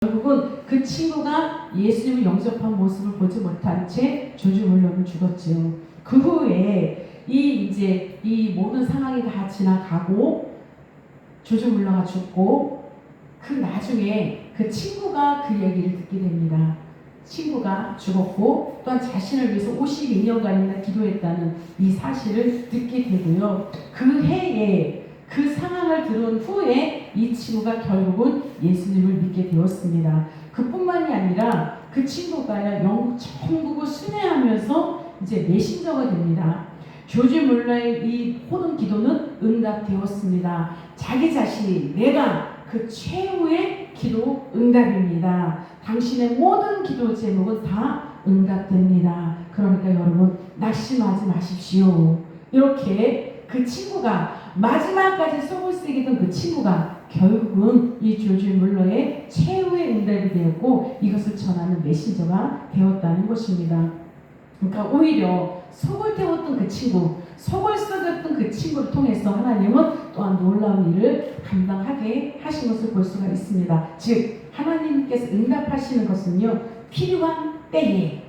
결국은 그 친구가 예수님을 영접한 모습을 보지 못한 채 조주물러는 죽었지요. 그 후에 이 모든 상황이 다 지나가고 조주물러가 죽고 그 나중에 그 친구가 그 얘기를 듣게 됩니다. 친구가 죽었고 또한 자신을 위해서 52년간이나 기도했다는 이 사실을 듣게 되고요. 그 해에 그 상황을 들은 후에 이 친구가 결국은 예수님을 믿게 되었습니다. 그뿐만이 아니라 그 친구가 영국 전국을 순회하면서 이제 메신저가 됩니다. 조지 물러의 이 모든 기도는 응답되었습니다. 자기 자신이 내가 그 최후의 기도 응답입니다. 당신의 모든 기도 제목은 다 응답됩니다. 그러니까 여러분 낙심하지 마십시오. 이렇게 그 친구가 마지막까지 속을 새기던 그 친구가 결국은 이 조지 물러의 최후의 응답이 되었고 이것을 전하는 메신저가 되었다는 것입니다. 그러니까 오히려 속을 태웠던 그 친구, 속을 썩였던 그 친구를 통해서 하나님은 또한 놀라운 일을 감당하게 하신 것을 볼 수가 있습니다. 즉 하나님께서 응답하시는 것은요, 필요한 때에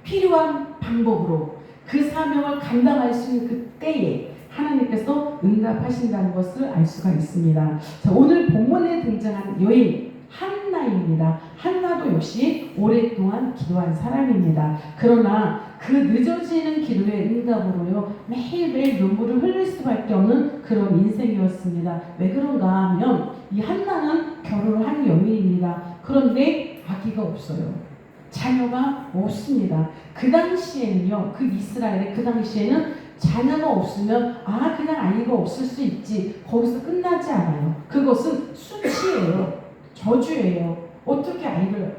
필요한 방법으로 그 사명을 감당할 수 있는 그 때에 하나님께서 응답하신다는 것을 알 수가 있습니다. 자, 오늘 본문에 등장한 여인 한나입니다. 한나도 역시 오랫동안 기도한 사람입니다. 그러나 그 늦어지는 기도의 응답으로요, 매일매일 눈물을 흘릴 수밖에 없는 그런 인생이었습니다. 왜 그런가 하면 이 한나는 결혼을 한 여인입니다. 그런데 아기가 없어요. 자녀가 없습니다. 그 당시에는요, 그 이스라엘의 그 당시에는 자녀가 없으면 그냥 아이가 없을 수 있지, 거기서 끝나지 않아요. 그것은 수치예요. 저주예요. 어떻게 아이를,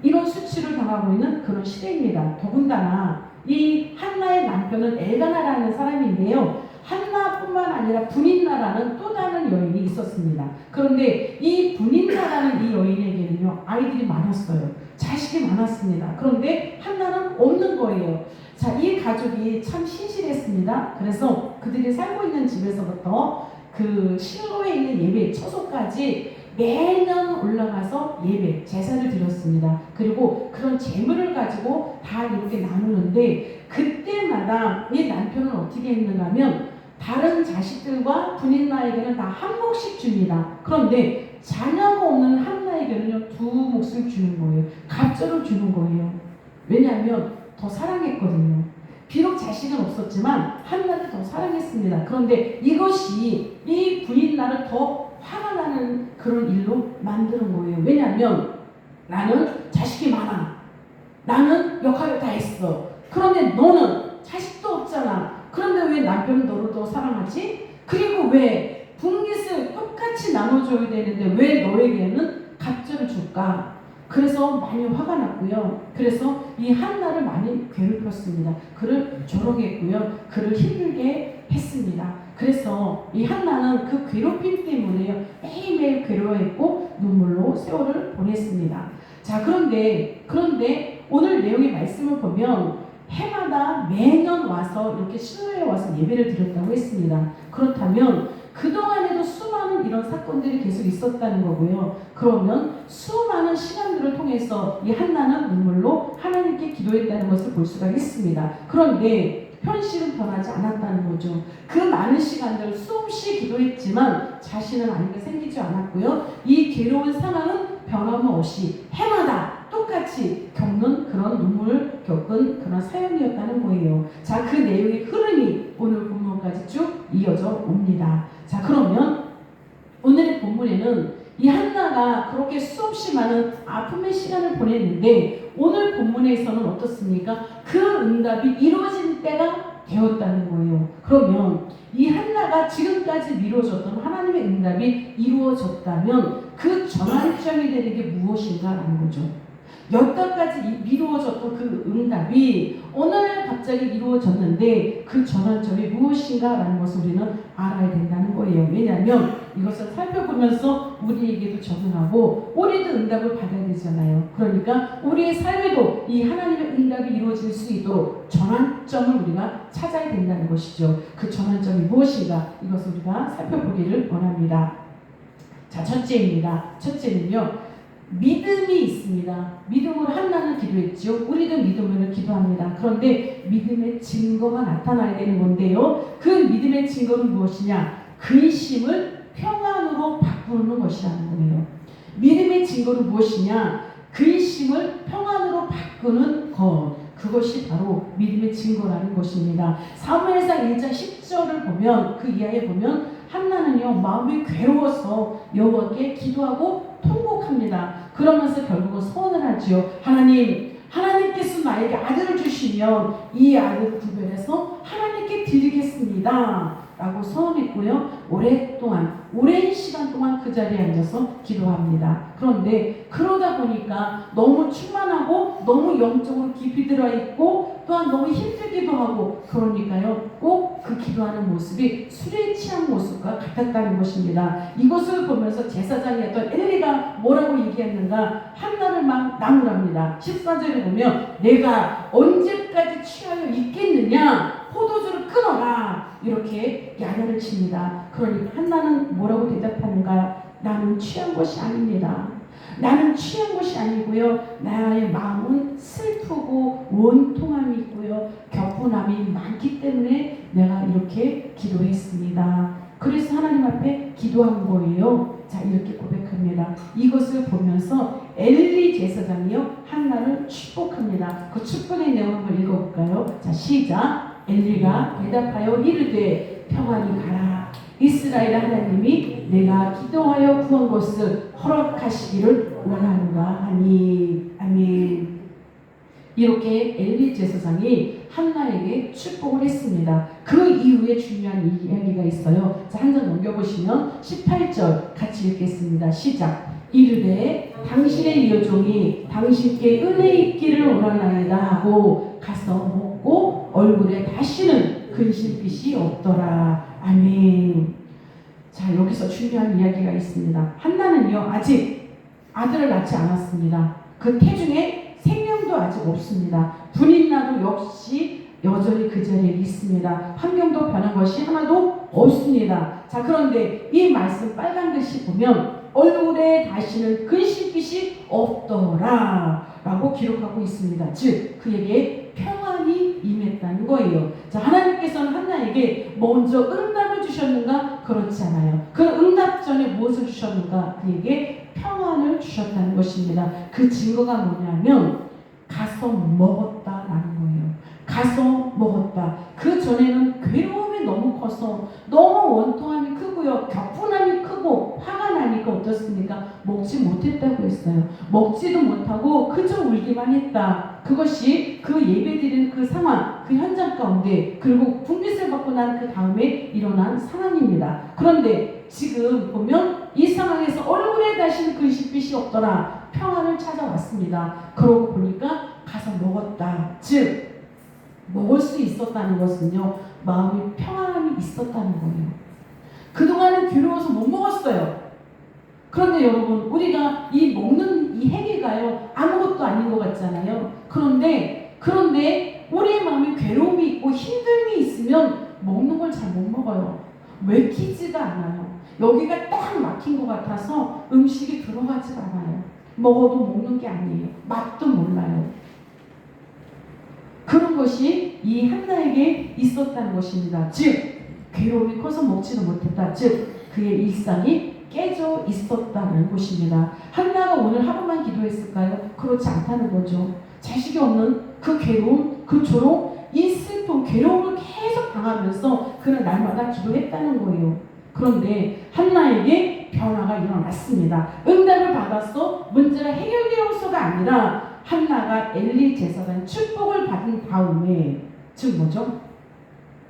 이런 수치를 당하고 있는 그런 시대입니다. 더군다나 이 한나의 남편은 엘가나라는 사람인데요, 한나뿐만 아니라 분인나라는 또 다른 여인이 있었습니다. 그런데 이 분인나라는 이 여인에게는요, 아이들이 많았어요. 자식이 많았습니다. 그런데 한나는 없는 거예요. 자, 이 가족이 참 신실했습니다. 그래서 그들이 살고 있는 집에서부터 그 실로에 있는 예배 처소까지 매년 올라가서 예배, 제사를 드렸습니다. 그리고 그런 재물을 가지고 다 이렇게 나누는데 그때마다 이 남편은 어떻게 했는가 하면 다른 자식들과 분인나에게는 다 한 몫씩 줍니다. 그런데 자녀가 없는 한나에게는요, 2몫을 주는 거예요. 갑절을 주는 거예요. 왜냐하면 더 사랑했거든요. 비록 자식은 없었지만 한나를 더 사랑했습니다. 그런데 이것이 이 부인나를 더 화가 나는 그런 일로 만드는 거예요. 왜냐하면 나는 자식이 많아. 나는 역할을 다 했어. 그런데 너는 자식도 없잖아. 그런데 왜 남편은 너를 더 사랑하지? 그리고 왜 분깃을 똑같이 나눠줘야 되는데 왜 너에게는 갑절을 줄까? 그래서 많이 화가 났고요. 그래서 이 한나를 많이 괴롭혔습니다. 그를 조롱했고요. 그를 힘들게 했습니다. 그래서 이 한나는 그 괴롭힘 때문에 매일매일 괴로워했고 눈물로 세월을 보냈습니다. 자, 그런데 오늘 내용의 말씀을 보면 해마다 매년 와서 이렇게 실로에 와서 예배를 드렸다고 했습니다. 그렇다면 그동안에도 수많은 이런 사건들이 계속 있었다는 거고요. 그러면 수많은 시간들을 통해서 이 한나는 눈물로 하나님께 기도했다는 것을 볼 수가 있습니다. 그런데 현실은 변하지 않았다는 거죠. 그 많은 시간들 수없이 기도했지만 자신은 아이가 생기지 않았고요. 이 괴로운 상황은 변함없이 해마다 똑같이 겪는 그런 눈물을 겪은 그런 사연이었다는 거예요. 자, 그 내용의 흐름이 오늘 본문까지 쭉 이어져 옵니다. 자, 그러면 오늘의 본문에는 이 한나가 그렇게 수없이 많은 아픔의 시간을 보냈는데 오늘 본문에서는 어떻습니까? 그 응답이 이루어진 때가 되었다는 거예요. 그러면 이 한나가 지금까지 미뤄졌던 하나님의 응답이 이루어졌다면 그 전환점이 되는 게 무엇인가라는 거죠. 여태까지 미루어졌던 그 응답이 어느 날 갑자기 이루어졌는데 그 전환점이 무엇인가라는 것을 우리는 알아야 된다는 거예요. 왜냐하면 이것을 살펴보면서 우리에게도 적용하고 우리도 응답을 받아야 되잖아요. 그러니까 우리의 삶에도 이 하나님의 응답이 이루어질 수 있도록 전환점을 우리가 찾아야 된다는 것이죠. 그 전환점이 무엇인가 이것을 우리가 살펴보기를 원합니다. 자, 첫째입니다. 첫째는요, 믿음이 있습니다. 믿음으로 한나는 기도했죠. 우리도 믿음으로 기도합니다. 그런데 믿음의 증거가 나타나야 되는 건데요. 그 믿음의 증거는 무엇이냐? 근심을 평안으로 바꾸는 것이라는 거예요. 믿음의 증거는 무엇이냐? 근심을 평안으로 바꾸는 것. 그것이 바로 믿음의 증거라는 것입니다. 사무엘상 1장 10절을 보면, 그 이하에 보면 한나는요 마음이 괴로워서 여호와께 기도하고 통곡합니다. 그러면서 결국은 소원을 하지요. 하나님께서 나에게 아들을 주시면 이 아들 구별해서 하나님께 드리겠습니다 라고 소원했고요. 오랜 시간 동안 그 자리에 앉아서 기도합니다. 그런데 그러다 보니까 너무 충만하고 너무 영적으로 깊이 들어있고 또한 너무 힘들기도 하고, 그러니까요 꼭 그 기도하는 모습이 술에 취한 모습과 같았다는 것입니다. 이것을 보면서 제사장이었던 엘리가 뭐라고 얘기했는가? 한나를 막 나무랍니다. 14절에 보면 내가 언제까지 취하여 있겠느냐, 포도주를 끊어라, 이렇게 야단을 칩니다. 그러니까 한나는 뭐라고 대답하는가? 나는 취한 것이 아닙니다. 나는 취한 것이 아니고요. 나의 마음은 슬프고 원통함이 있고요. 격분함이 많기 때문에 내가 이렇게 기도했습니다. 그래서 하나님 앞에 기도한 거예요. 자, 이렇게 고백합니다. 이것을 보면서 엘리 제사장이요 한나를 축복합니다. 그 축복의 내용 한번 읽어볼까요? 자, 시작. 엘리가 대답하여 이르되 평안히 가라. 이스라엘 하나님이 내가 기도하여 구한 것을 허락하시기를 원하노라 하니. 아멘. 이렇게 엘리 제사장이 한나에게 축복을 했습니다. 그 이후에 중요한 이야기가 있어요. 자, 한 장 넘겨보시면 18절 같이 읽겠습니다. 시작. 이르되 당신의 여종이 당신께 은혜 있기를 원하나이다 하고 가서 먹고 얼굴에 다시는 근심빛이 없더라. 아멘. 자, 여기서 중요한 이야기가 있습니다. 한나는요 아직 아들을 낳지 않았습니다. 그 태중에 생명도 아직 없습니다. 분이 나도 역시 여전히 그 자리에 있습니다. 환경도 변한 것이 하나도 없습니다. 자, 그런데 이 말씀 빨간 글씨 보면 얼굴에 다시는 근심빛이 없더라 라고 기록하고 있습니다. 즉 그에게 평안이 임했다는 거예요. 자, 하나님께서는 한나에게 먼저 응답을 주셨는가? 그렇지 않아요. 그 응답 전에 무엇을 주셨는가? 그에게 평안을 주셨다는 것입니다. 그 증거가 뭐냐면 가서 먹었다라는 거예요. 가서 먹었다. 그 전에는 괴로움이 너무 커서 너무 원통함이 크고요, 격분함이 크고 화가 나니까 어떻습니까? 먹지 못했다고 했어요. 먹지도 못하고 그저 울기만 했다. 그것이 그 예배드리는 그 상황, 그 현장 가운데, 그리고 분깃을 받고 난 그 다음에 일어난 상황입니다. 그런데 지금 보면 이 상황에서 얼굴에 다시는 근심빛이 없더라. 평안을 찾아왔습니다. 그러고 보니까 가서 먹었다. 즉 먹을 수 있었다는 것은요, 마음이 평안함이 있었다는 거예요. 그동안은 괴로워서 못 먹었어요. 그런데 여러분, 우리가 이 먹는 이 행위가요 아무것도 아닌 것 같잖아요. 그런데 우리의 마음에 괴로움이 있고 힘듦이 있으면 먹는 걸 잘 못 먹어요. 먹히지가 않아요. 여기가 딱 막힌 것 같아서 음식이 들어가지 않아요. 먹어도 먹는 게 아니에요. 맛도 몰라요. 그런 것이 이 한나에게 있었다는 것입니다. 즉 괴로움이 커서 먹지도 못했다. 즉 그의 일상이 깨져 있었다는 것입니다. 한나가 오늘 하루만 기도했을까요? 그렇지 않다는 거죠. 자식이 없는 그 괴로움, 그 조롱, 이 슬픔, 괴로움을 계속 당하면서 그는 날마다 기도했다는 거예요. 그런데 한나에게 변화가 일어났습니다. 응답을 받았어 문제가 해결되어서가 아니라 한나가 엘리 제사장 축복을 받은 다음에, 즉 뭐죠?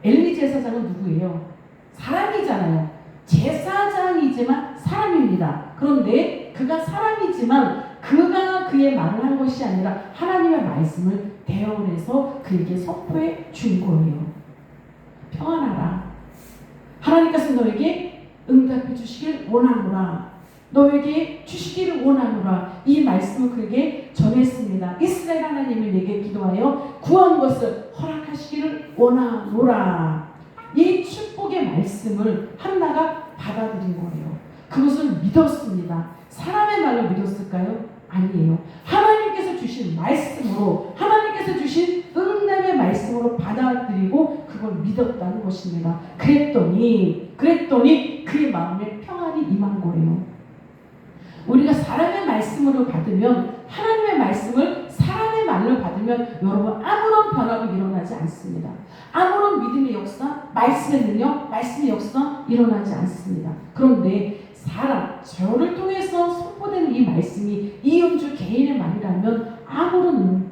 엘리 제사장은 누구예요? 사람이잖아요. 제사장이지만 사람입니다. 그런데 그가 사람이지만 그가 그의 말을 한 것이 아니라 하나님의 말씀을 대언해서 그에게 선포해 준 거예요. 평안하라. 하나님께서 너에게 응답해 주시길 원하노라. 너에게 주시기를 원하노라. 이 말씀을 그에게 전했습니다. 이스라엘 하나님이 내게 기도하여 구한 것을 허락하시기를 원하노라. 이 축복의 말씀을 한나가 받아들인 거예요. 그것을 믿었습니다. 사람의 말로 믿었을까요? 아니에요. 하나님께서 주신 말씀으로, 하나님께서 주신 응답의 말씀으로 받아들이고 그걸 믿었다는 것입니다. 그랬더니 그의 마음에 평안이 임한 거예요. 우리가 사람의 말씀으로 받으면, 하나님의 말씀을 사람의 말로 받으면 여러분 아무런 변화가 일어나지 않습니다. 아무런 믿음의 역사, 말씀의 능력, 말씀의 역사 일어나지 않습니다. 그런데 저를 통해서 선포되는 이 말씀이 이은주 개인의 말이라면 아무런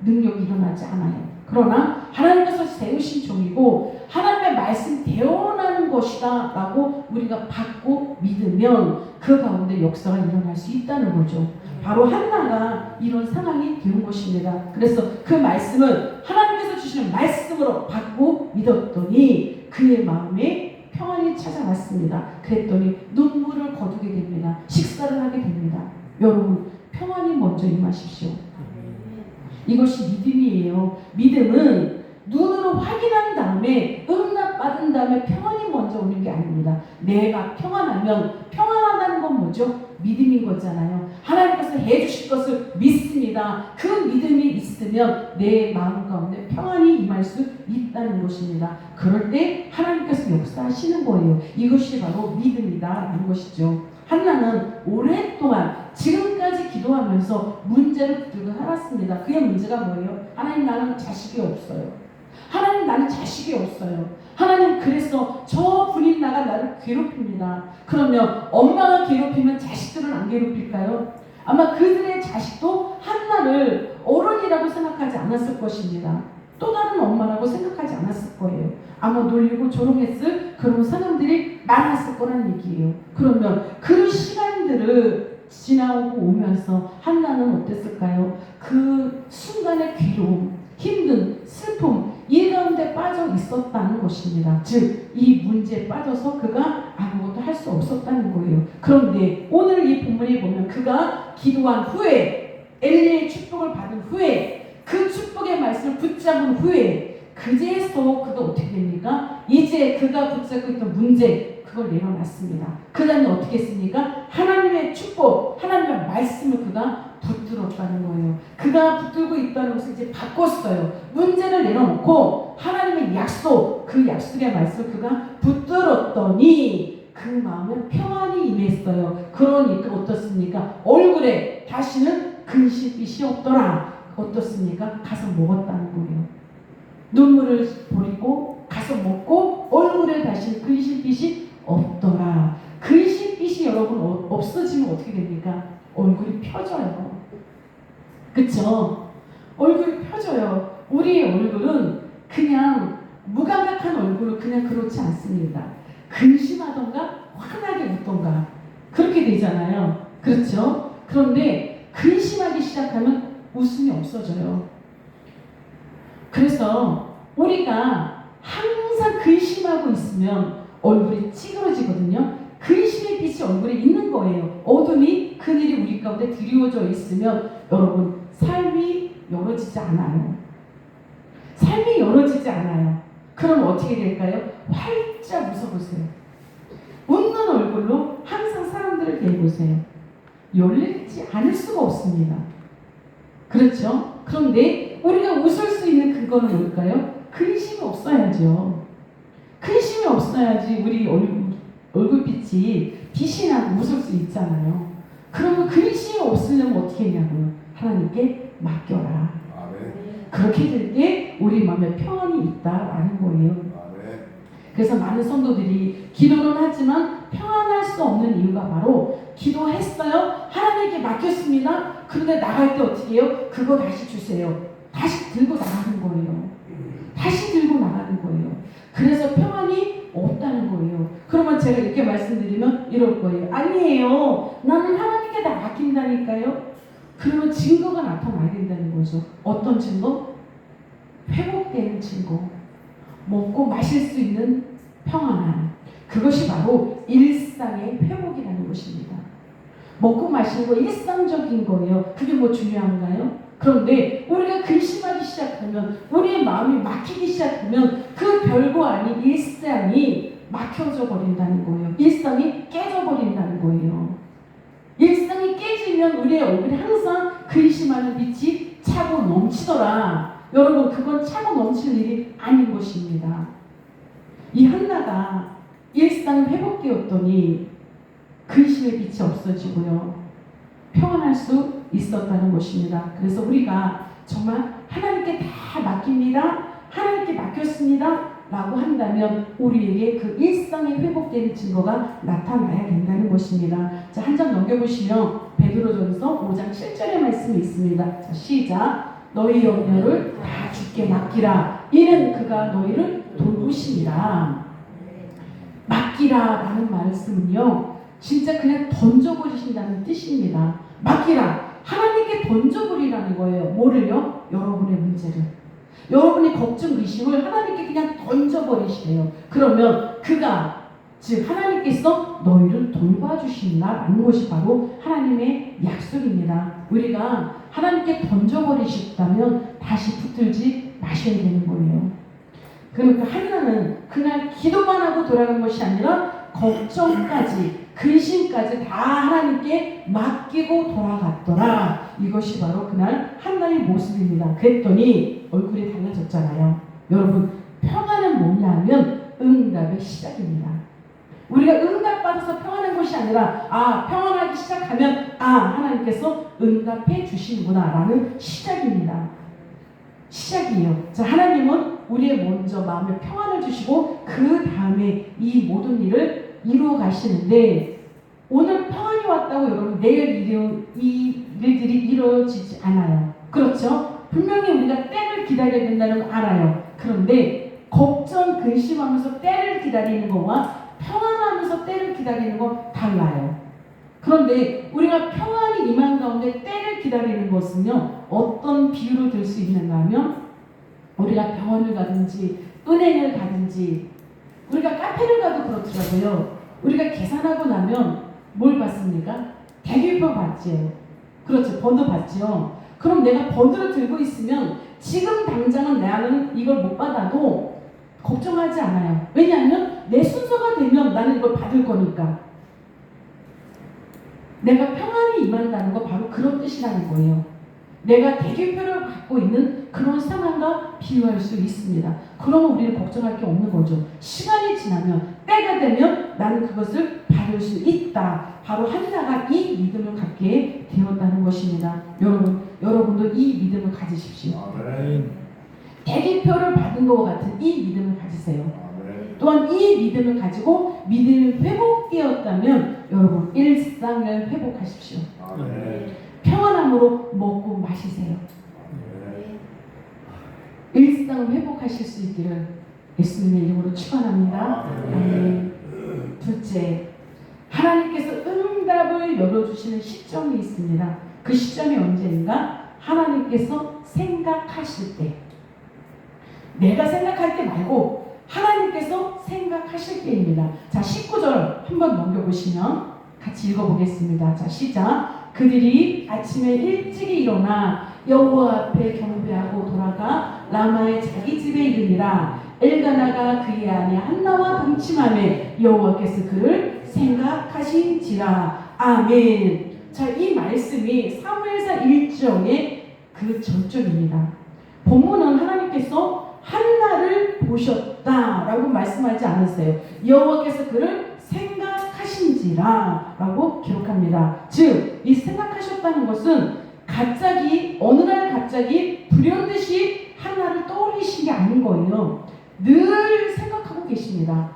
능력이 일어나지 않아요. 그러나 하나님께서 세우신 종이고 하나님의 말씀 되어나는 것이다 라고 우리가 받고 믿으면 그 가운데 역사가 일어날 수 있다는 거죠. 바로 한나가 이런 상황이 된 것입니다. 그래서 그 말씀은 하나님께서 주시는 말씀으로 받고 믿었더니 그의 마음에 평안이 찾아왔습니다. 그랬더니 눈물을 거두게 됩니다. 식사를 하게 됩니다. 여러분, 평안이 먼저 임하십시오. 이것이 믿음이에요. 믿음은 눈으로 확인한 다음에 응답받은 다음에 평안이 먼저 오는 게 아닙니다. 내가 평안하면, 평안하다는 건 뭐죠? 믿음인 거잖아요. 하나님께서 해주실 것을 믿습니다. 그 믿음이 있으면 내 마음 가운데 평안이 임할 수 있다는 것입니다. 그럴 때 하나님께서 역사하시는 거예요. 이것이 바로 믿음이다라는 것이죠. 한나는 오랫동안 지금까지 기도하면서 문제를 붙들고 살았습니다. 그의 문제가 뭐예요? 하나님, 나는 자식이 없어요. 하나님, 나는 자식이 없어요. 하나님, 그래서 저 분인나가 나를 괴롭힙니다. 그러면 엄마가 괴롭히면 자식들은 안 괴롭힐까요? 아마 그들의 자식도 한나를 어른이라고 생각하지 않았을 것입니다. 또 다른 엄마라고 생각하지 않았을 거예요. 아마 놀리고 조롱했을 그런 사람들이 많았을 거란 얘기예요. 그러면 그 시간들을 지나오고 오면서 한나는 어땠을까요? 그 순간의 괴로움, 힘든 슬픔, 이 가운데 빠져 있었다는 것입니다. 즉, 이 문제에 빠져서 그가 아무것도 할 수 없었다는 거예요. 그런데 오늘 이 본문에 보면 그가 기도한 후에, 엘리의 축복을 받은 후에, 그 축복의 말씀을 붙잡은 후에 그제서 그가 어떻게 됩니까? 이제 그가 붙잡고 있던 문제, 그걸 내려놨습니다. 그 다음에 어떻게 했습니까? 하나님의 축복, 하나님의 말씀을 그가 붙들었다는 거예요. 그가 붙들고 있다는 것을 이제 바꿨어요. 문제를 내려놓고 하나님의 약속, 그 약속의 말씀을 그가 붙들었더니 그 마음에 평안이 임했어요. 그러니까 어떻습니까? 얼굴에 다시는 근심빛이 없더라. 어떻습니까? 가서 먹었다는 거예요. 눈물을 버리고 가서 먹고 얼굴에 다시 근심빛이 없더라. 근심빛이 여러분 없어지면 어떻게 됩니까? 얼굴이 펴져요. 그쵸? 얼굴이 펴져요. 우리의 얼굴은 그냥 무감각한 얼굴은 그냥 그렇지 않습니다. 근심하던가 환하게 웃던가 그렇게 되잖아요. 그렇죠? 그런데 근심하기 시작하면 웃음이 없어져요. 그래서 우리가 항상 근심하고 있으면 얼굴이 찌그러지거든요. 근심의 빛이 얼굴에 있는 거예요. 어둠이 그늘이 우리 가운데 드리워져 있으면 여러분 삶이 열어지지 않아요. 삶이 열어지지 않아요. 그럼 어떻게 될까요? 활짝 웃어보세요. 웃는 얼굴로 항상 사람들을 대보세요. 열리지 않을 수가 없습니다. 그렇죠? 그런데 우리가 웃을 수 있는 근거는 뭘까요? 근심이 없어야죠. 근심이 없어야지 우리 얼굴빛이 빛이 나고 웃을 수 있잖아요. 그러면 근심이 없으려면 어떻게 했냐고요? 하나님께 맡겨라. 아멘. 그렇게 될 때 우리 마음에 평안이 있다라는 거예요. 아멘. 그래서 많은 성도들이 기도는 하지만 평안할 수 없는 이유가 바로 기도했어요. 하나님께 맡겼습니다. 그런데 나갈 때 어떻게 해요? 그거 다시 주세요. 다시 들고 나가는 거예요. 다시 들고 나가는 거예요. 그래서 평안이 없다는 거예요. 그러면 제가 이렇게 말씀드리면 이럴 거예요. 아니에요. 나는 하나님께 다 맡긴다니까요. 그러면 증거가 나타나야 된다는 거죠. 어떤 증거? 회복되는 증거. 먹고 마실 수 있는 평안함. 그것이 바로 일상의 회복이라는 것입니다. 먹고 마시는 거 일상적인 거예요. 그게 뭐 중요한가요? 그런데 우리가 근심하기 시작하면, 우리의 마음이 막히기 시작하면 그 별거 아닌 일상이 막혀져 버린다는 거예요. 일상이 깨져 버린다는 거예요. 일상이 깨지면 우리의 얼굴에 항상 근심하는 빛이 차고 넘치더라. 여러분, 그건 차고 넘치는 일이 아닌 것입니다. 이 한나가 일상이 회복되었더니 근심의 빛이 없어지고요, 평안할 수 있었다는 것입니다. 그래서 우리가 정말 하나님께 다 맡깁니다, 하나님께 맡겼습니다 라고 한다면 우리에게 그 일상이 회복되는 증거가 나타나야 된다는 것입니다. 자, 한 장 넘겨보시면 베드로전서 5장 7절의 말씀이 있습니다. 자, 시작. 너희 염려를 다 주께 맡기라. 이는 그가 너희를 돌보시니라. 맡기라 라는 말씀은요, 진짜 그냥 던져버리신다는 뜻입니다. 맡기라. 하나님께 던져버리라는 거예요. 뭐를요? 여러분의 문제를. 여러분의 걱정, 의심을 하나님께 그냥 던져버리시래요. 그러면 그가, 즉 하나님께서 너희를 돌봐주신다라는 것이 바로 하나님의 약속입니다. 우리가 하나님께 던져버리셨다면 다시 붙들지 마셔야 되는 거예요. 그러니까 한나는 그날 기도만 하고 돌아간 것이 아니라 걱정까지, 근심까지 다 하나님께 맡기고 돌아갔더라. 이것이 바로 그날 한나의 모습입니다. 그랬더니 얼굴이 달라졌잖아요. 여러분, 평안은 뭐냐 하면 응답의 시작입니다. 우리가 응답받아서 평안한 것이 아니라 평안하기 시작하면 하나님께서 응답해 주시는구나 라는 시작입니다. 시작이에요. 자, 하나님은 우리의 먼저 마음에 평안을 주시고 그 다음에 이 모든 일을 이루어 가시는데, 오늘 평안이 왔다고 여러분 내일 이 일들이 이루어지지 않아요. 그렇죠? 분명히 우리가 때를 기다려야 된다는 걸 알아요. 그런데 걱정, 근심하면서 때를 기다리는 것과 평안하면서 때를 기다리는 건 달라요. 그런데 우리가 평안이 임한 가운데 때를 기다리는 것은요, 어떤 비유로 들 수 있는가 하면, 우리가 병원을 가든지 은행을 가든지 우리가 카페를 가도 그렇더라고요. 우리가 계산하고 나면 뭘 받습니까? 대기표 받지요. 그렇죠. 번호 받지요. 그럼 내가 번호를 들고 있으면 지금 당장은 나는 이걸 못 받아도 걱정하지 않아요. 왜냐하면 내 순서가 되면 나는 이걸 받을 거니까. 내가 평안이 임한다는 거 바로 그런 뜻이라는 거예요. 내가 대기표를 갖고 있는 그런 상황과 비유할 수 있습니다. 그러면 우리는 걱정할 게 없는 거죠. 시간이 지나면, 때가 되면 나는 그것을 받을 수 있다. 바로 한나가 이 믿음을 갖게 되었다는 것입니다. 여러분도 이 믿음을 가지십시오. 아멘. 대기표를 받은 것과 같은 이 믿음을 가지세요. 아멘. 또한 이 믿음을 가지고 믿음이 회복되었다면 여러분 일상을 회복하십시오. 아멘. 평안함으로 먹고 마시세요. 아멘. 일상을 회복하실 수 있기를 예수님의 이름으로 축원합니다. 아멘. 둘째, 하나님께서 응답을 열어주시는 시점이 있습니다. 그 시점이 언제인가? 하나님께서 생각하실 때. 내가 생각할 때 말고 하나님께서 생각하실 때입니다. 자, 19절 한번 넘겨보시면 같이 읽어보겠습니다. 자, 시작. 그들이 아침에 일찍이 일어나 여호와 앞에 경배하고 돌아가 라마의 자기 집에 이르니라. 엘가나가 그의 아내 한나와 동침하매 여호와께서 그를 생각하신지라. 아멘. 자, 이 말씀이 사무엘상 1장의 그 절정입니다. 본문은 하나님께서 한나를 보셨다라고 말씀하지 않았어요. 여호와께서 그를 생각하신지라 라고 기록합니다. 즉, 이 생각하셨다는 것은 갑자기 어느 날 갑자기 불현듯이 한나를 떠올리신 게 아닌 거예요. 늘 생각하고 계십니다.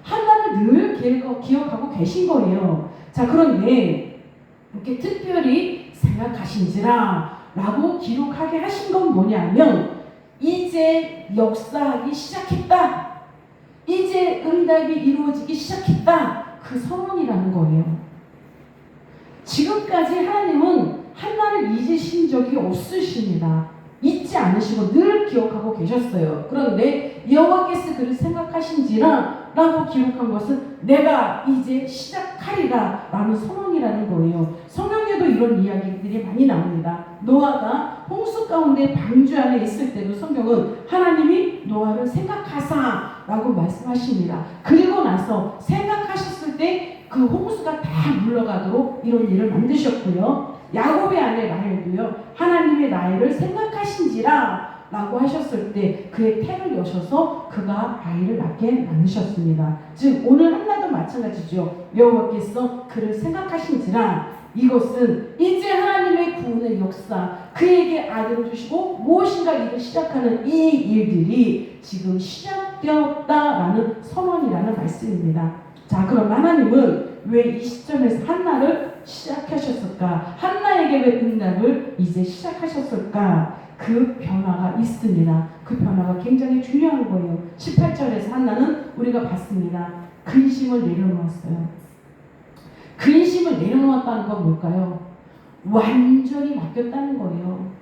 한나를 늘 기억하고 계신 거예요. 자, 그런데 이렇게 특별히 생각하신지라 라고 기록하게 하신 건 뭐냐면, 이제 역사하기 시작했다, 이제 응답이 이루어지기 시작했다, 그 선언이라는 거예요. 지금까지 하나님은 한나를 잊으신 적이 없으십니다. 잊지 않으시고 늘 기억하고 계셨어요. 그런데 여호와께서 그를 생각하신지라 라고 기록한 것은 내가 이제 시작하리라 라는 선언이라는 거예요. 성경에도 이런 이야기들이 많이 나옵니다. 노아가 홍수 가운데 방주 안에 있을 때도 성경은 하나님이 노아를 생각하사 라고 말씀하십니다. 그리고 나서 생각하셨을 때 그 홍수가 다 물러가도록 이런 일을 만드셨고요. 야곱의 아내 라헬도요. 하나님의 나이를 생각하신지라 라고 하셨을 때 그의 태를 여셔서 그가 아이를 낳게 만드셨습니다. 즉 오늘 한나도 마찬가지죠. 여호와께서 그를 생각하신지라, 이것은 이제 하나님의 구원의 역사, 그에게 아들을 주시고 무엇인가 일을 시작하는 이 일들이 지금 시작되었다라는 선언이라는 말씀입니다. 자, 그럼 하나님은 왜 이 시점에서 한나를 시작하셨을까? 한나에게 왜 응답을 이제 시작하셨을까? 그 변화가 있습니다. 그 변화가 굉장히 중요한 거예요. 18절에서 한나는 우리가 봤습니다. 근심을 내려놓았어요. 근심을 내려놓았다는 건 뭘까요? 완전히 맡겼다는 거예요.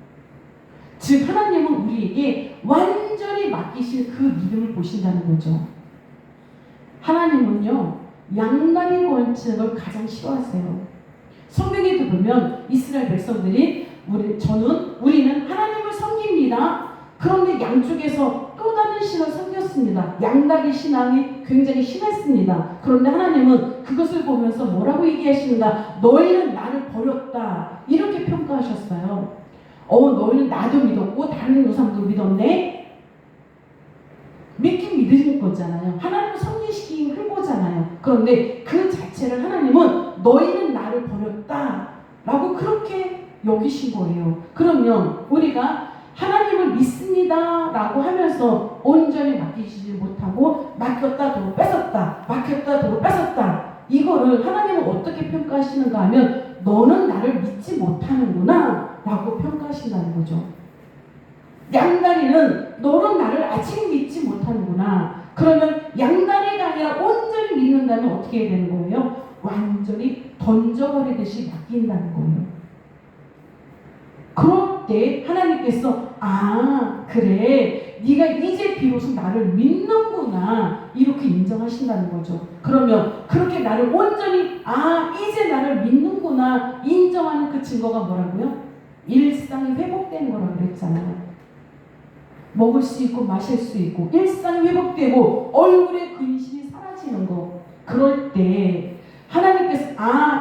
즉 하나님은 우리에게 완전히 맡기신 그 믿음을 보신다는 거죠. 하나님은요, 양다리 걸치는 걸 가장 싫어하세요. 성경에도 보면 이스라엘 백성들이 우리는 하나님을 섬깁니다. 그런데 양쪽에서 또 다른 신을 섬겼습니다. 양다리 신앙이 굉장히 심했습니다. 그런데 하나님은 그것을 보면서 뭐라고 얘기하시는가? 너희는 나를 버렸다. 이렇게 평가하셨어요. 너희는 나도 믿었고 다른 우상도 믿었네. 믿긴 믿으신 거잖아요. 하나님을 섬기시기 한 거잖아요. 그런데 그 자체를 하나님은 너희는 나를 버렸다 라고 그렇게 여기신 거예요. 그러면 우리가 하나님을 믿습니다 라고 하면서 온전히 맡기지 못하고 맡겼다 도로 뺏었다, 맡겼다 도로 뺏었다, 이거를 하나님은 어떻게 평가하시는가 하면 너는 나를 믿지 못하는구나 라고 평가하신다는 거죠. 양다리는 너는 나를 아직 믿지 못하는구나. 그러면 양다리가 아니라 온전히 믿는다면 어떻게 해야 되는 거예요? 완전히 던져버리듯이 맡긴다는 거예요. 그럴 때 하나님께서 그래 네가 이제 비로소 나를 믿는구나 이렇게 인정하신다는 거죠. 그러면 그렇게 나를 온전히 이제 나를 믿는구나 인정하는 그 증거가 뭐라고요? 일상이 회복되는 거라고 그랬잖아요. 먹을 수 있고 마실 수 있고 일상이 회복되고 얼굴에 근심이 사라지는 거. 그럴 때 하나님께서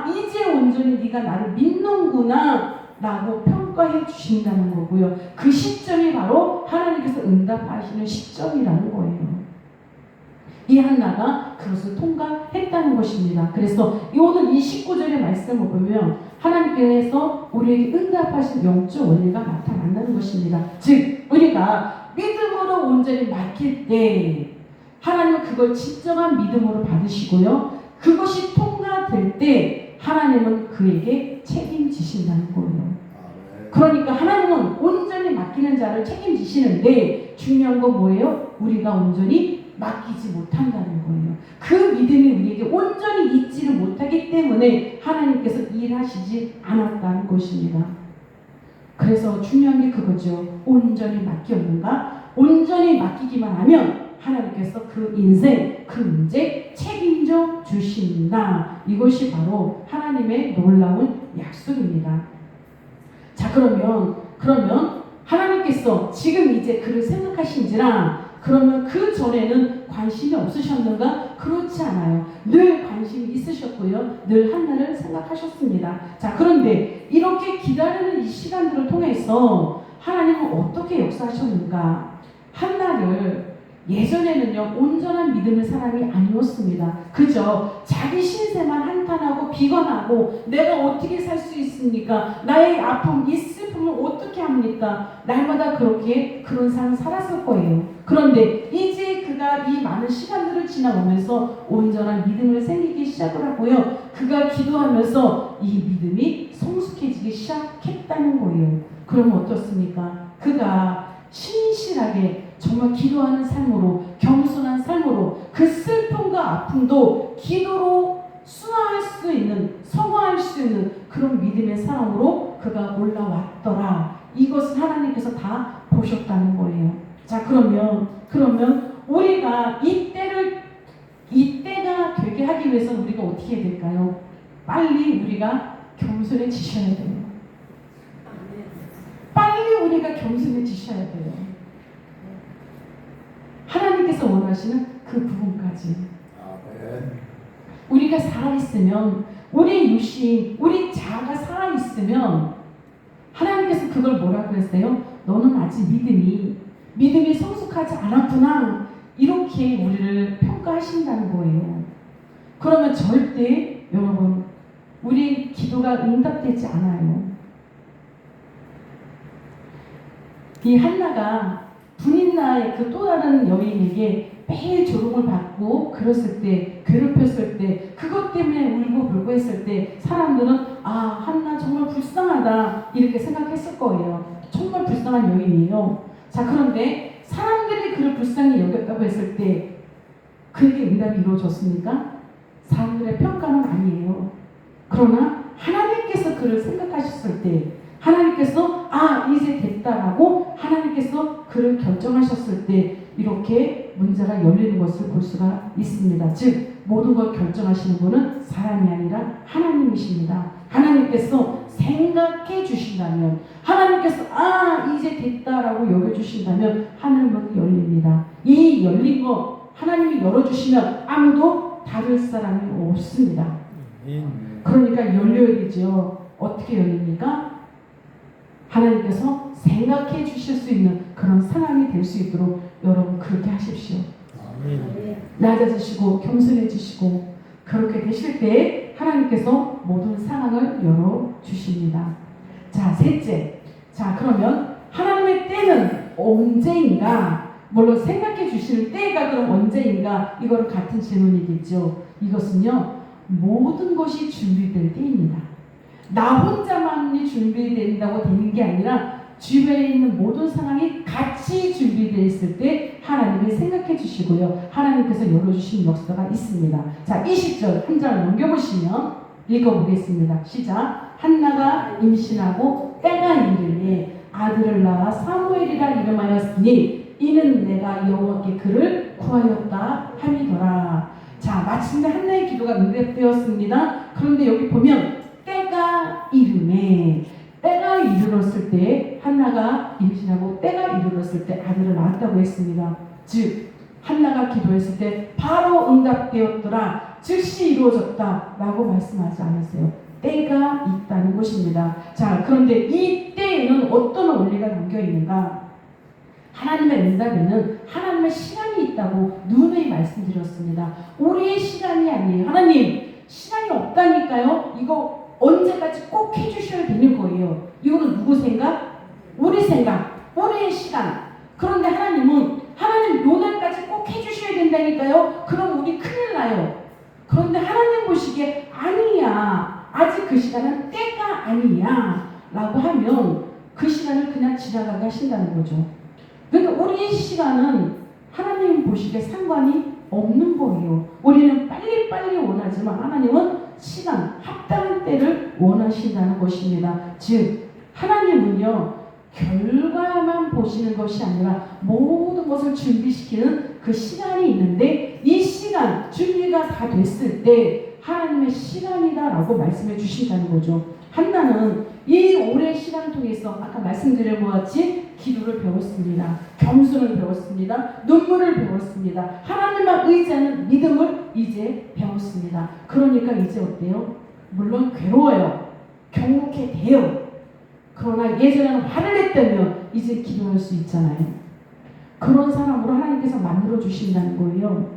이제 온전히 네가 나를 믿는구나 라고 평가해 주신다는 거고요. 그 시점이 바로 하나님께서 응답하시는 시점이라는 거예요. 이 한나가 그것을 통과했다는 것입니다. 그래서 오늘 이 19절의 말씀을 보면 하나님께서 우리에게 응답하신 영적 원리가 나타난다는 것입니다. 즉 우리가 믿음으로 온전히 맡길 때 하나님은 그걸 진정한 믿음으로 받으시고요. 그것이 통과될 때 하나님은 그에게 책임지신다는 거예요. 그러니까 하나님은 온전히 맡기는 자를 책임지시는데 중요한 건 뭐예요? 우리가 온전히 맡기지 못한다는 거예요. 그 믿음이 우리에게 온전히 있지를 못하기 때문에 하나님께서 일하시지 않았다는 것입니다. 그래서 중요한 게 그거죠. 온전히 맡겼는가? 온전히 맡기기만 하면 하나님께서 그 인생, 그 문제 책임져 주신다. 이것이 바로 하나님의 놀라운 약속입니다. 자, 그러면 하나님께서 지금 이제 그를 생각하신지라, 그러면 그 전에는 관심이 없으셨는가? 그렇지 않아요. 늘 관심이 있으셨고요. 늘 한나를 생각하셨습니다. 자, 그런데 이렇게 기다리는 이 시간들을 통해서 하나님은 어떻게 역사하셨는가? 한나를 예전에는요, 온전한 믿음의 사람이 아니었습니다. 그저 자기 신세만 한탄하고 비관하고 내가 어떻게 살 수 있습니까? 나의 아픔, 이 슬픔을 어떻게 합니까? 날마다 그런 삶을 살았을 거예요. 그런데 이제 그가 이 많은 시간들을 지나오면서 온전한 믿음을 생기기 시작을 하고요. 그가 기도하면서 이 믿음이 성숙해지기 시작했다는 거예요. 그럼 어떻습니까? 그가 신실하게 정말 기도하는 삶으로, 겸손한 삶으로 그 슬픔과 아픔도 기도로 순화할 수 있는, 성화할 수 있는 그런 믿음의 사람으로 그가 올라왔더라. 이것은 하나님께서 다 보셨다는 거예요. 자, 그러면 우리가 이때가 되게 하기 위해서 우리가 어떻게 해야 될까요? 빨리 우리가 겸손해지셔야 돼요. 빨리 우리가 겸손해지셔야 돼요. 하나님께서 원하시는 그 부분까지. 우리가 살아있으면, 우리 육신, 우리 자아가 살아있으면 하나님께서 그걸 뭐라고 했어요? 너는 아직 믿음이 성숙하지 않았구나. 이렇게 우리를 평가하신다는 거예요. 그러면 절대 여러분 우리 기도가 응답되지 않아요. 이 한나가 분인나의 그 또 다른 여인에게 매일 조롱을 받고 그랬을 때, 괴롭혔을 때, 그것 때문에 울고 불고 했을 때 사람들은 아, 한나 정말 불쌍하다 이렇게 생각했을 거예요. 정말 불쌍한 여인이에요. 자, 그런데 사람들이 그를 불쌍히 여겼다고 했을 때 그에게 응답이 이루어졌습니까? 사람들의 평가는 아니에요. 그러나 하나님께서 그를 생각하셨을 때, 하나님께서 아, 이제 됐다라고 하나님께서 그를 결정하셨을 때 이렇게 문제가 열리는 것을 볼 수가 있습니다. 즉 모든 걸 결정하시는 분은 사람이 아니라 하나님이십니다. 하나님께서 생각해 주신다면, 하나님께서 아, 이제 됐다라고 여겨주신다면 하늘문이 열립니다. 이 열린 거 하나님이 열어주시면 아무도 닫을 사람이 없습니다. 그러니까 열려야 되죠. 어떻게 열립니까? 하나님께서 생각해 주실 수 있는 그런 상황이 될 수 있도록 여러분 그렇게 하십시오. 낮아지시고 겸손해지시고 그렇게 되실 때 하나님께서 모든 상황을 열어주십니다. 자, 셋째. 자, 그러면 하나님의 때는 언제인가? 물론 생각해 주실 때가 그럼 언제인가? 이거는 같은 질문이겠죠. 이것은요, 모든 것이 준비될 때입니다. 나 혼자만이 준비된다고 되는 게 아니라 주변에 있는 모든 상황이 같이 준비되어 있을 때 하나님이 생각해 주시고요. 하나님께서 열어주신 역사가 있습니다. 자, 20절 한 장 넘겨보시면 읽어보겠습니다. 시작. 한나가 임신하고 때가 이르니 아들을 낳아 사무엘이라 이름하였으니 이는 내가 여호와께 그를 구하였다 함이더라. 자, 마침내 한나의 기도가 응답되었습니다. 그런데 여기 보면 때가 이르매, 때가 이르렀을 때 한나가 임신하고 때가 이르렀을 때 아들을 낳았다고 했습니다. 즉 한나가 기도했을 때 바로 응답되었더라, 즉시 이루어졌다 라고 말씀하지 않았어요. 때가 있다는 것입니다. 자, 그런데 이 때에는 어떤 원리가 담겨 있는가? 하나님의 응답에는 하나님의 시간이 있다고 누누이 말씀드렸습니다. 우리의 시간이 아니에요. 하나님 시간이 없다니까요. 이거 언제까지 꼭 해주셔야 되는 거예요. 이거는 누구 생각? 우리 생각, 우리의 시간. 그런데 하나님은 하나님 요날까지 꼭 해주셔야 된다니까요. 그럼 우리 큰일 나요. 그런데 하나님 보시기에 아니야, 아직 그 시간은 때가 아니야 라고 하면 그 시간을 그냥 지나가게 하신다는 거죠. 그러니까 우리의 시간은 하나님 보시기에 상관이 없는 거예요. 우리는 빨리빨리 원하지만 하나님은 시간, 합당한 때를 원하신다는 것입니다. 즉 하나님은요, 결과만 보시는 것이 아니라 모든 것을 준비시키는 그 시간이 있는데 이 시간, 준비가 다 됐을 때 하나님의 시간이다라고 말씀해 주신다는 거죠. 한나는 이 오랜 시간을 통해서 아까 말씀드린 것 같이 기도를 배웠습니다. 겸손을 배웠습니다. 눈물을 배웠습니다. 하나님만 의지하는 믿음을 이제 배웠습니다. 그러니까 이제 어때요? 물론 괴로워요. 경록해 돼요. 그러나 예전에는 화를 냈다면 이제 기도할 수 있잖아요. 그런 사람으로 하나님께서 만들어 주신다는 거예요.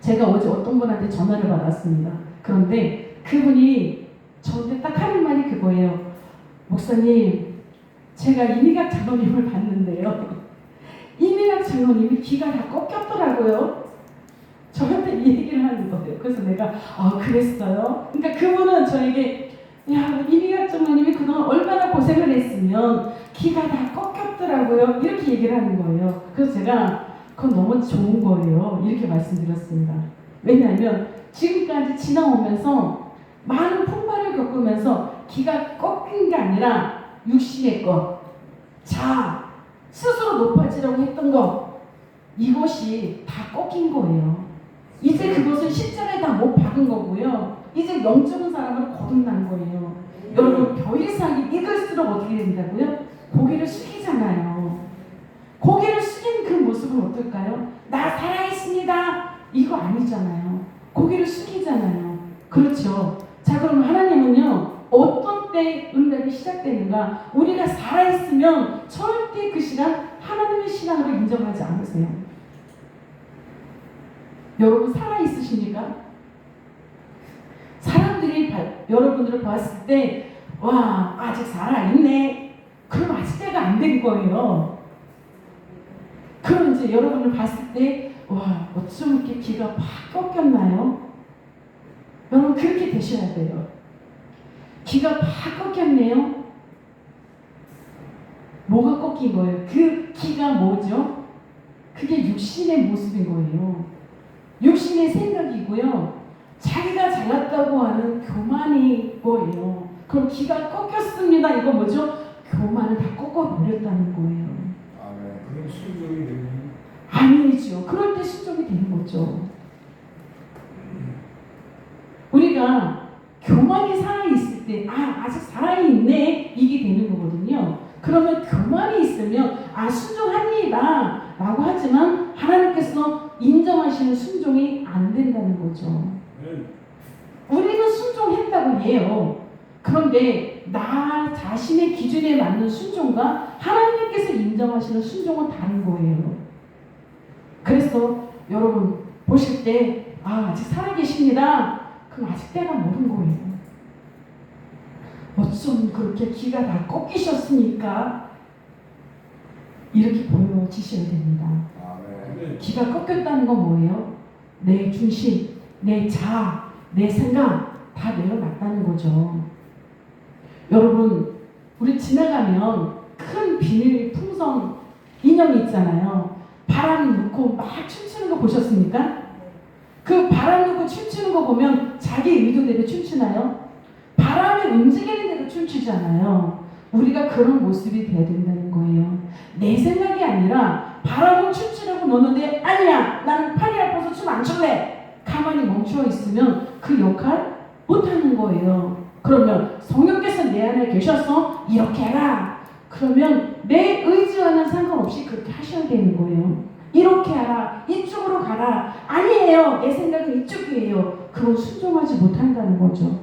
제가 어제 어떤 분한테 전화를 받았습니다. 그런데 그분이 저한테 딱 하는 말이 그거예요. 목사님, 제가 이미각 장로님을 봤는데요. 이미각 장로님이 귀가 다 꺾였더라고요. 저한테 이 얘기를 하는 거예요. 그래서 내가 그랬어요. 그러니까 그분은 저에게 야, 이미각 장로님이 그동안 얼마나 고생을 했으면 귀가 다 꺾였더라고요. 이렇게 얘기를 하는 거예요. 그래서 제가 그건 너무 좋은 거예요. 이렇게 말씀드렸습니다. 왜냐하면 지금까지 지나오면서 많은 풍파를 겪으면서 귀가 꺾인 게 아니라 육신의 것, 스스로 높아지려고 했던 것, 이것이 다 꺾인 거예요. 이제 그것은 십자가에 다 못 박은 거고요. 이제 영적인 사람을 거듭난 거예요. 여러분, 벼이삭이 익을수록 어떻게 된다고요? 고개를 숙이잖아요. 고개를 숙인 그 모습은 어떨까요? 나 살아있습니다. 이거 아니잖아요. 고개를 숙이잖아요. 아니라 우리가 살아있으면 절대 그 시간 하나님의 시간으로 인정하지 않으세요. 여러분 살아있으십니까? 사람들이 여러분들을 봤을 때 와 아직 살아있네. 그럼 아직 때가 안 된 거예요. 그럼 이제 여러분을 봤을 때 와 어쩜 이렇게 기가 팍 꺾였나요? 여러분 그렇게 되셔야 돼요. 기가 팍 꺾였네요. 뭐가 꺾인 거예요? 그 기가 뭐죠? 그게 육신의 모습인 거예요. 육신의 생각이고요. 자기가 잘났다고 하는 교만이 거예요. 그럼 기가 꺾였습니다. 이거 뭐죠? 교만을 다 꺾어버렸다는 거예요. 아, 네. 그럼 순종이 되는 아니죠. 그럴 때 순종이 되는 거죠. 우리가 교만이 살아있을 때 아직 살아있네 이게 되는 거거든요. 그러면 교만이 있으면 순종합니다 라고 하지만 하나님께서 인정하시는 순종이 안 된다는 거죠. 우리는 순종했다고 해요. 그런데 나 자신의 기준에 맞는 순종과 하나님께서 인정하시는 순종은 다른 거예요. 그래서 여러분 보실 때 아직 살아계십니다. 그럼 아직 때가 모른 거예요. 어쩜 그렇게 기가 다 꺾이셨습니까? 이렇게 보여지셔야 됩니다. 기가 꺾였다는 건 뭐예요? 내 중심, 내 자아, 내 생각 다 내려놨다는 거죠. 여러분 우리 지나가면 큰 비닐 풍선 인형이 있잖아요. 바람 넣고 막 춤추는 거 보셨습니까? 그 바람 넣고 춤추는 거 보면 자기 의도대로 춤추나요? 바람이 움직이는 대로 춤추잖아요. 우리가 그런 모습이 돼야 된다는 거예요. 내 생각이 아니라 바람을 춤추려고 넣는데 아니야 나는 팔이 아파서 춤 안 출래. 가만히 멈춰 있으면 그 역할 못하는 거예요. 그러면 성령께서 내 안에 계셔서 이렇게 해라. 그러면 내 의지와는 상관없이 그렇게 하셔야 되는 거예요. 이렇게 하라. 이쪽으로 가라. 아니에요. 내 생각은 이쪽이에요. 그건 순종하지 못한다는 거죠.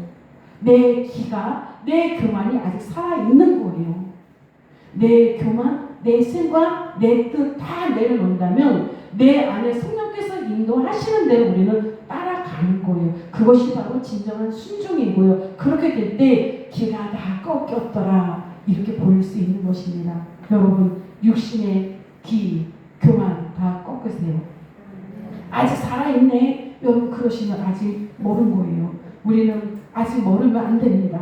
내 기가, 내 교만이 아직 살아있는 거예요. 내 교만, 내 생각, 내 뜻 다 내려놓는다면 내 안에 성령께서 인도하시는 대로 우리는 따라가는 거예요. 그것이 바로 진정한 순종이고요. 그렇게 될 때 기가 다 꺾였더라 이렇게 보일 수 있는 것입니다. 여러분 육신의 기, 교만 다 꺾으세요. 아직 살아있네. 여러분 그러시면 아직 모른 거예요. 우리는 아직 모르면 안 됩니다.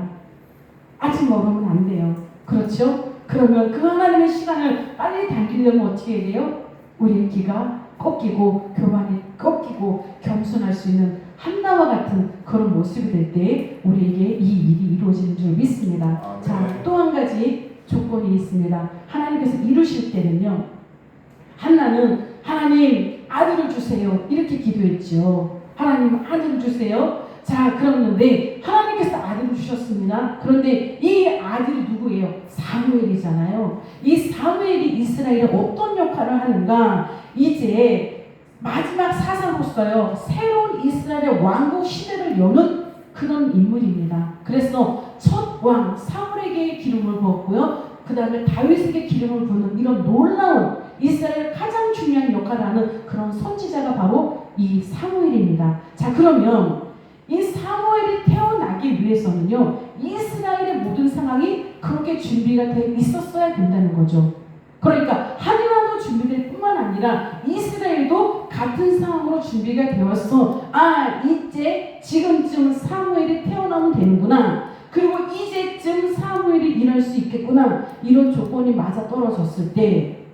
아직 모르면 안 돼요. 그렇죠? 그러면 그 하나님의 시간을 빨리 당기려면 어떻게 해야 돼요? 우리의 기가 꺾이고 교만이 꺾이고 겸손할 수 있는 한나와 같은 그런 모습이 될 때 우리에게 이 일이 이루어지는 줄 믿습니다. 자, 또 한 가지 조건이 있습니다. 하나님께서 이루실 때는요. 한나는 하나님 아들을 주세요 이렇게 기도했죠. 하나님 아들을 주세요. 자 그랬는데 하나님께서 아들을 주셨습니다. 그런데 이 아들이 누구예요? 사무엘이잖아요. 이 사무엘이 이스라엘에 어떤 역할을 하는가? 이제 마지막 사사로서요 새로운 이스라엘의 왕국 시대를 여는 그런 인물입니다. 그래서 첫 왕 사울에게 기름을 부었고요. 그 다음에 다윗에게 기름을 부는 이런 놀라운 이스라엘의 가장 중요한 역할을 하는 그런 선지자가 바로 이 사무엘입니다. 자 그러면 이 사무엘이 태어나기 위해서는요 이스라엘의 모든 상황이 그렇게 준비가 돼 있었어야 된다는 거죠. 그러니까 하나님도 준비될 뿐만 아니라 이스라엘도 같은 상황으로 준비가 되었어. 이제 지금쯤 사무엘이 태어나면 되는구나. 그리고 이제쯤 사무엘이 일할 수 있겠구나. 이런 조건이 맞아 떨어졌을 때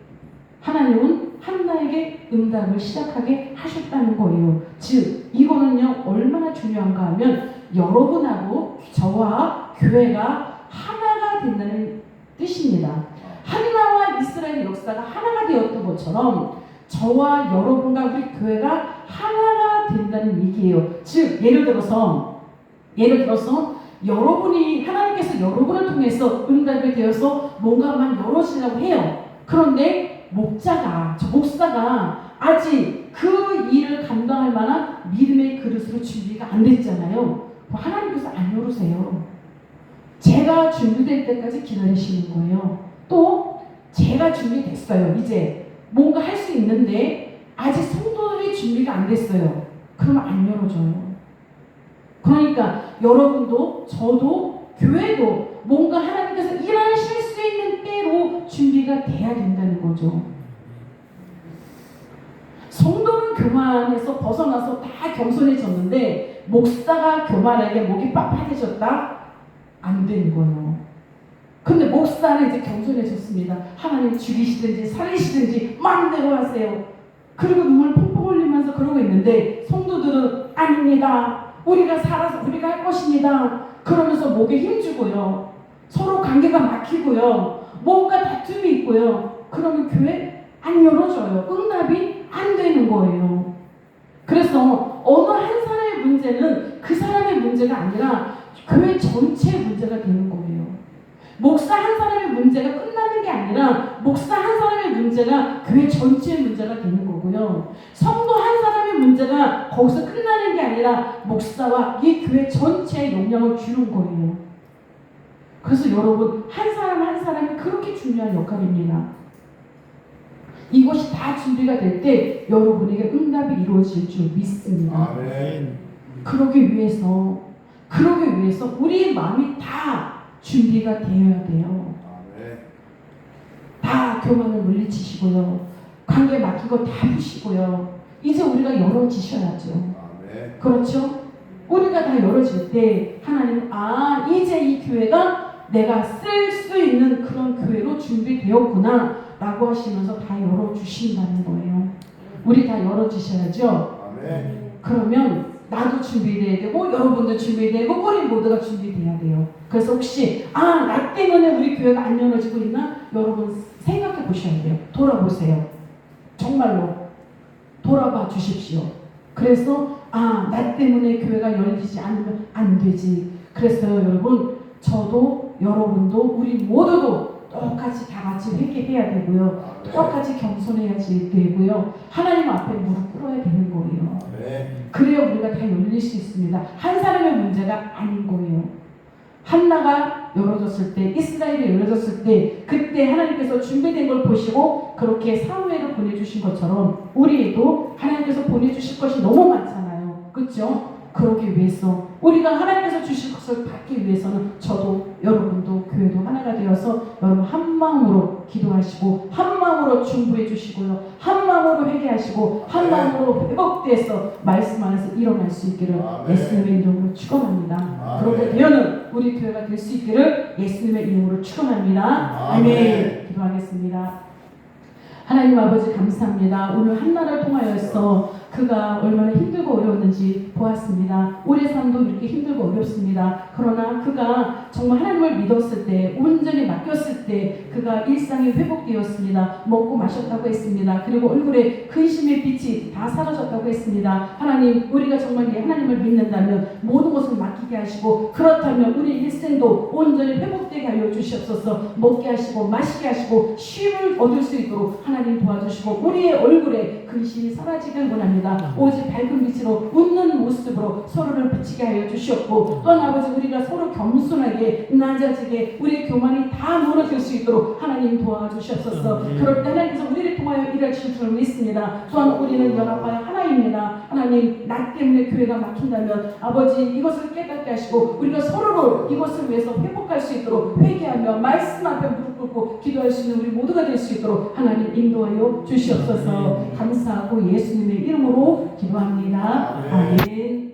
하나님은 한나에게 응답을 시작하게 하셨다는 거예요. 즉 이거는요 얼마나 중요한가 하면 여러분하고 저와 교회가 하나가 된다는 뜻입니다. 한나와 이스라엘 역사가 하나가 되었던 것처럼 저와 여러분과 우리 교회가 하나가 된다는 얘기예요. 즉 예를 들어서 여러분이 하나님께서 여러분을 통해서 응답이 되어서 뭔가 막 열어지려고 해요. 그런데 목사가 아직 그 일을 감당할 만한 믿음의 그릇으로 준비가 안 됐잖아요. 하나님께서 안 열으세요. 제가 준비될 때까지 기다리시는 거예요. 또 제가 준비됐어요. 이제 뭔가 할 수 있는데 아직 성도들이 준비가 안 됐어요. 그러면 안 열어줘요. 그러니까 여러분도 저도 교회도 뭔가 하나님께서 일하실 수 있는 때로 준비가 돼야 된다는 거죠. 성도는 교만에서 벗어나서 다 겸손해졌는데 목사가 교만하게 목이 빳빳해졌다? 안 되는 거예요. 근데 목사는 이제 겸손해졌습니다. 하나님 죽이시든지 살리시든지 마음대로 하세요. 그리고 눈물 펑펑 흘리면서 그러고 있는데 성도들은 아닙니다. 우리가 살아서 우리가 할 것입니다. 그러면서 목에 힘주고요. 서로 관계가 막히고요. 뭔가 다툼이 있고요. 그러면 교회 안 열어줘요. 응답이 안 되는 거예요. 그래서 어느 한 사람의 문제는 그 사람의 문제가 아니라 교회 전체의 문제가 되는 거예요. 목사 한 사람의 문제가 끝나는 게 아니라 목사 한 사람의 문제가 교회 전체의 문제가 되는 거고요. 성도 한 사람의 문제가 거기서 끝나는 게 아니라 목사와 이 교회 전체에 영향을 주는 거예요. 그래서 여러분 한 사람 한 사람이 그렇게 중요한 역할입니다. 이것이 다 준비가 될 때 여러분에게 응답이 이루어질 줄 믿습니다. 아멘. 그러기 위해서 우리의 마음이 다 준비가 되어야 돼요. 아멘. 다 교만을 물리치시고요. 관계 막히고 다 푸시고요. 이제 우리가 열어지셔야죠. 아멘. 그렇죠? 우리가 다 열어질 때 하나님 이제 이 교회가 내가 쓸 수 있는 그런 교회로 준비되었구나 라고 하시면서 다 열어주신다는 거예요. 우리 다 열어주셔야죠. 아멘. 그러면 나도 준비돼야 되고 여러분도 준비되고 우리 모두가 준비돼야 돼요. 그래서 혹시 나 때문에 우리 교회가 안 열어지고 있나? 여러분 생각해 보셔야 돼요. 돌아보세요. 정말로 돌아봐 주십시오. 그래서 나 때문에 교회가 열리지 않으면 안 되지. 그래서 여러분 저도 여러분도 우리 모두도 똑같이 다 같이 회개해야 되고요. 똑같이 겸손해야지 되고요. 하나님 앞에 무릎 꿇어야 되는 거예요. 그래야 우리가 다 열릴 수 있습니다. 한 사람의 문제가 아닌 거예요. 한나가 열어졌을 때, 이스라엘이 열어졌을 때 그때 하나님께서 준비된 걸 보시고 그렇게 사무엘을 보내주신 것처럼 우리에도 하나님께서 보내주실 것이 너무 많잖아요. 그렇죠? 그러기 위해서 우리가 하나님께서 주실 것을 받기 위해서는 저도 여러분도 교회도 하나가 되어서 여러분 한 마음으로 기도하시고 한 마음으로 중보해 주시고요. 한 마음으로 회개하시고 한 마음으로 회복돼서 말씀 안에서 일어날 수 있기를 예수님의 이름으로 축원합니다. 그렇게 되어는 우리 교회가 될 수 있기를 예수님의 이름으로 축원합니다. 아멘. 기도하겠습니다. 하나님 아버지 감사합니다. 오늘 한나를 통하여서 그가 얼마나 힘들고 어려웠는지 보았습니다. 우리의 삶도 이렇게 힘들고 어렵습니다. 그러나 그가 정말 하나님을 믿었을 때, 온전히 맡겼을 때 그가 일상이 회복되었습니다. 먹고 마셨다고 했습니다. 그리고 얼굴에 근심의 빛이 다 사라졌다고 했습니다. 하나님, 우리가 정말 하나님을 믿는다면 모든 것을 맡기게 하시고 그렇다면 우리 일생도 온전히 회복되게 하여 주시옵소서. 먹게 하시고 마시게 하시고 쉼을 얻을 수 있도록 하나님 도와주시고 우리의 얼굴에 근심이 사라지길 원합니다. 오직 밝은 빛으로 웃는 모습으로 서로를 비치게 하여 주시옵고 또한 아버지 우리가 서로 겸손하게 낮아지게 우리의 교만이 다 무너질 수 있도록 하나님 도와주시옵소서. 그럴 때 하나님께서 우리를 통하여 일하실 줄 믿습니다. 또한 우리는 연합하여 하나입니다. 하나님 나 때문에 교회가 막힌다면 아버지 이것을 깨닫게 하시고 우리가 서로를 이것을 위해서 회복할 수 있도록 회개하며 말씀 앞에 무릎 꿇고 기도할 수 있는 우리 모두가 될 수 있도록 하나님 인도하여 주시옵소서. 감사하고 예수님의 이름으로 기도합니다. 아멘.